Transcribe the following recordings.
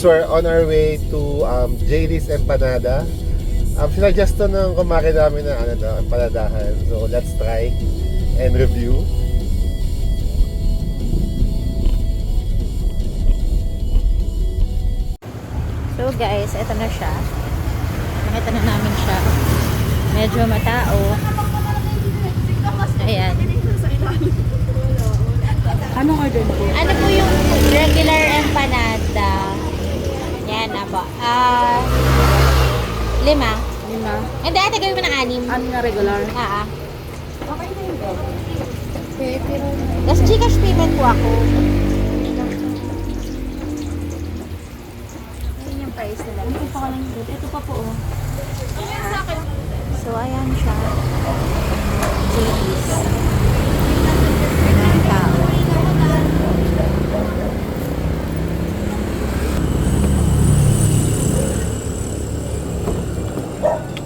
we're on our way to JD's Empanada. Sinadjust to ng kumari namin na empanadahan. So let's try and review. So guys, eto na siya. Nakita na namin siya. Medyo matao. Ayan. Anong order po? Ano po yung regular empanada? Yan na po. 5. 5. Hindi, ate gawin mo ng 6. Ano na regular? Okay na yun. Tapos Gcash payment po ako. Ayun yung price nila. Ito pa ka lang dito. Ito pa po oh. So, ayan siya. JD's. Ang tao.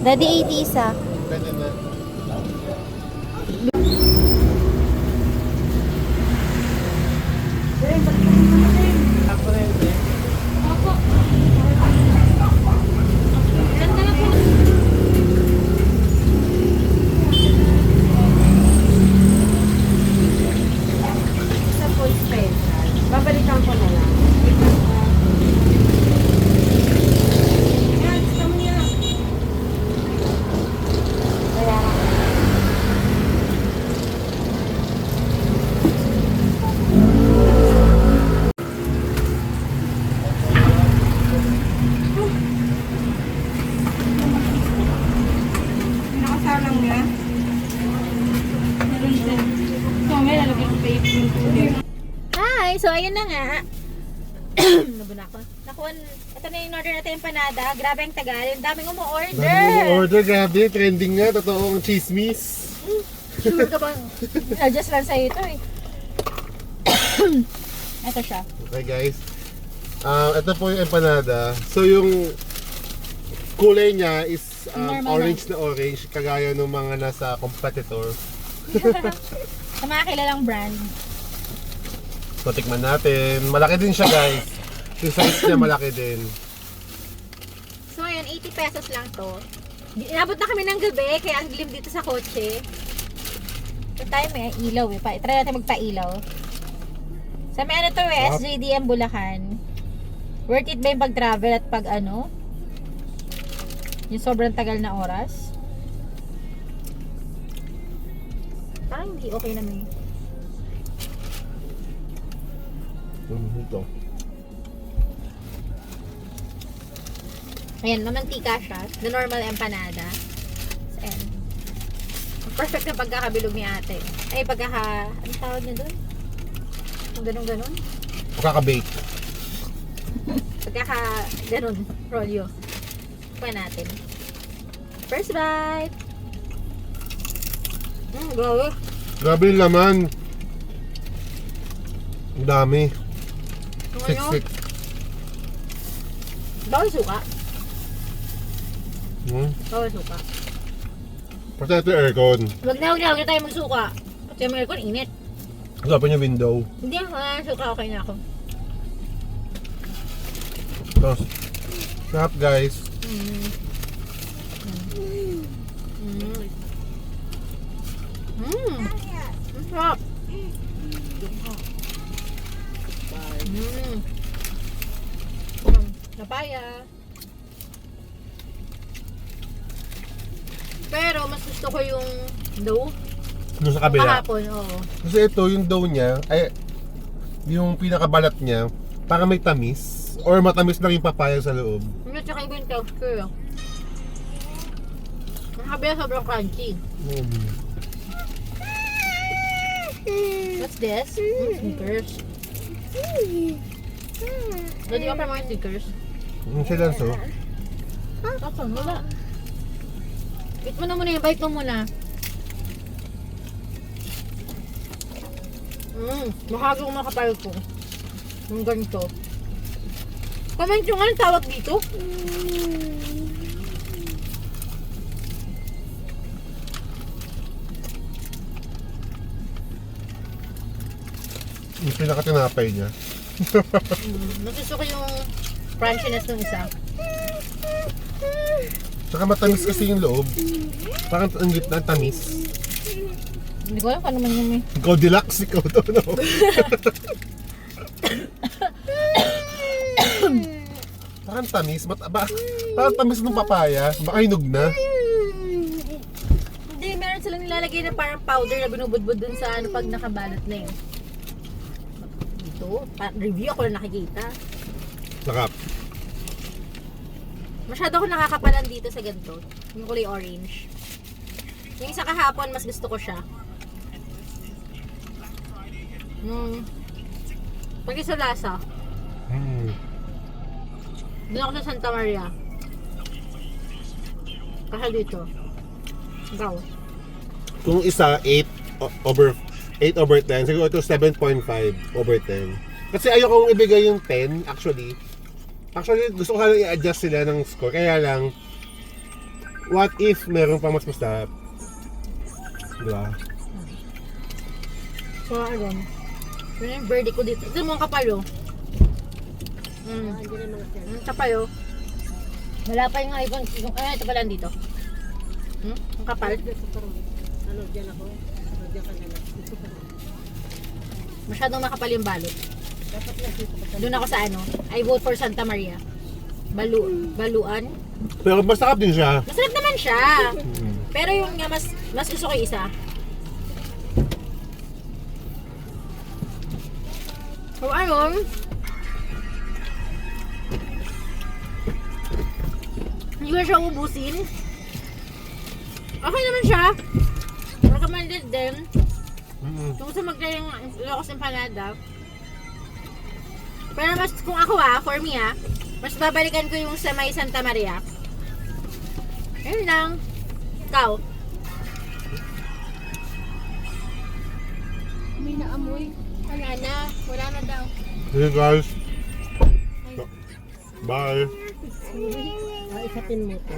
Daddy 80 isa. Pwede na. Isa po special. Babalikan ko na lang. Yan, gusto mo niya. Kaya Nakasalang niya. Meron din. So, may lalagay ko pa yung hi! So, ayun na nga. Nabuna ko. Nakuha, ito na yung order natin empanada. Grabe ang tagal. Ang daming umu-order. Order, grabe. Trending nga. Totoong chismis. Sure ka bang? Adjust lang sa'yo ito eh. Ito siya. Okay guys. Ito po yung empanada. So yung kulay niya is Normal orange na orange. Kagaya ng mga nasa competitor. Sa mga kilalang brand. So tikman natin. Malaki din siya guys. Yung size niya malaki din. So ayan, 80 pesos lang to. Inabot na kami ng gabi, kaya ang dilim dito sa kotse. Ito tayo may ilaw eh. Try natin magpa-ilaw. Sa may ano to eh, Wow. SJDM Bulacan. Worth it ba yung pag-travel at pag ano? Yung sobrang tagal na oras? Parang hindi okay naman. Ito. Ayan, mamantika siya. The normal empanada. So, ayan. Perfect na pagkakabilog ni ate. Ay, ano tawag niya doon? Kung ganun-ganun. Makaka-bake. Ganun, rolyo. Pa natin. First bite. Grabe. Grabe yung laman. Ang dami. Kung ano, Siksik. bawal suka. Bawal suka. Pati ito yung aircon. Huwag na tayo magsuka. Kasi yung aircon, init. Usapin yung window. Hindi, suka okay na ako. Tapos, sarap guys. Ang sarap. Papaya. Pero mas gusto ko yung dough. Doon sa kabila. Kahapon, oo. Kasi ito, yung dough niya, ay, yung pinakabalat niya, para may tamis. Or matamis lang yung papaya sa loob. Hindi, tsaka iba yung texture. Ang kabila sobrang crunchy. What's this? Sneakers. Dati ka pa mga sneakers. Yung sila so. Tapos, wala. Bite mo na muna yung bite mo muna. Mahagi ko makapal ko. Yung ganito. Comment nyo nga ang tawag dito. Yung pinakatinapay niya. Mas gusto ko yung crunchiness ng isa. Tsaka matamis kasi yung loob. Parang ang gitna, tamis. Hindi ko alam paano man yun eh. Ikaw deluxe, ikaw to, no? Parang tamis. Parang tamis ng papaya. Baka hinog na. Hindi, meron silang nilalagay na parang powder na binubudbud dun sa ano pag nakabalot na yun. Dito, review ako na nakikita. Sarap. Masyado ako nakakapalan dito sa ganito. Yung kulay orange. Yung isa kahapon, mas gusto ko siya. Pag isa lasa, doon ako sa Santa Maria. Kasi dito. Ikaw. Kung isa, 8/10. Siguro ito 7.5/10. Kasi ayokong ibigay yung 10, actually. Actually, gusto ko sana i-adjust sila ng score. Kaya lang, what if meron pang mas masarap? Diba? So, ano? Yun yung verdict ko dito. Ito mo ang kapalo. Ang kapalo. Wala pa yung iPhone. Ito pala dito. Ang kapal. Ano, dyan ako. Dyan ka na lang. Masyadong makapal yung balot. Dapat na dito. Doon ako sa ano. I vote for Santa Maria. Baluan. Pero masarap din siya. Masarap naman siya. Pero yung nga mas gusto ko yung isa. So ayun. Hindi ko na siya ubusin. Okay naman siya. Recommended din. Kung gusto mag-try ng Ilocos Empanada. Pero mas, kung ako for me mas babalikan ko yung sa may Santa Maria. Ayun lang. Ikaw. May naamoy. Wala na. Wala na daw. Hey guys. Bye. Isapin mo ito.